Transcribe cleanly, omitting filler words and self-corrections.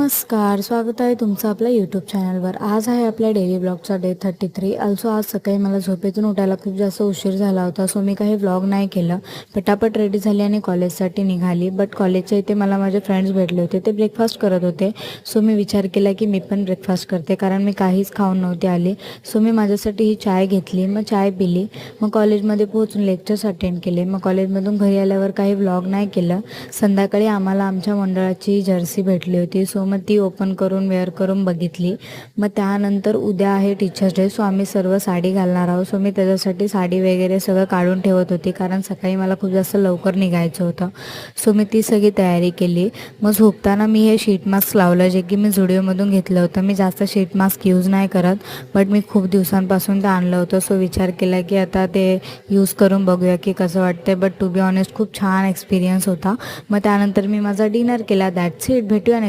नमस्कार, स्वागत आहे तुमचं आपल्या यूट्यूब चॅनलवर। आज आहे आपल्या डेली ब्लॉगचा डे 33। ऑल्सो आज सकाळी मला झोपेतून उठायला खूप जास्त उशीर झाला होता, सो मी काही व्लॉग नाही केलं। पटापट रेडी झाली आणि कॉलेजसाठी निघाली। बट कॉलेजच्या इथे मला माझे फ्रेंड्स भेटले होते, ते ब्रेकफास्ट करत होते। सो मी विचार केला की मी पण ब्रेकफास्ट करते, कारण मी काहीच खाऊन नव्हते आली। सो मी माझ्यासाठी ही चाय घेतली, मग चाय पिली, मग कॉलेजमध्ये पोहोचून लेक्चर्स अटेंड केले। मग कॉलेजमधून घरी आल्यावर काही व्लॉग नाही केलं। संध्याकाळी आम्हाला आमच्या मंडळाची जर्सी भेटली होती, सो मग ती ओपन करून वेअर करून बघितली। मग त्यानंतर उद्या आहे टीचर्स डे, सो आम्ही सर्व साडी घालणार आहोत। सो मी त्याच्यासाठी साडी वगैरे सगळं काढून ठेवत होती, कारण सकाळी मला खूप जास्त लवकर निघायचं होतं। सो मी ती सगळी तयारी केली। मग झोपताना मी हे शीट मास्क लावलं, जे की मी झुडिओमधून घेतलं होतं। मी जास्त शीट मास्क यूज नाही करत, बट मी खूप दिवसांपासून ते आणलं होतं। सो विचार केला की आता ते यूज करून बघूया की कसं वाटतं। बट टू बी ऑनेस्ट खूप छान एक्सपिरियन्स होता। मग त्यानंतर मी माझा डिनर केला। That's it. भेटूया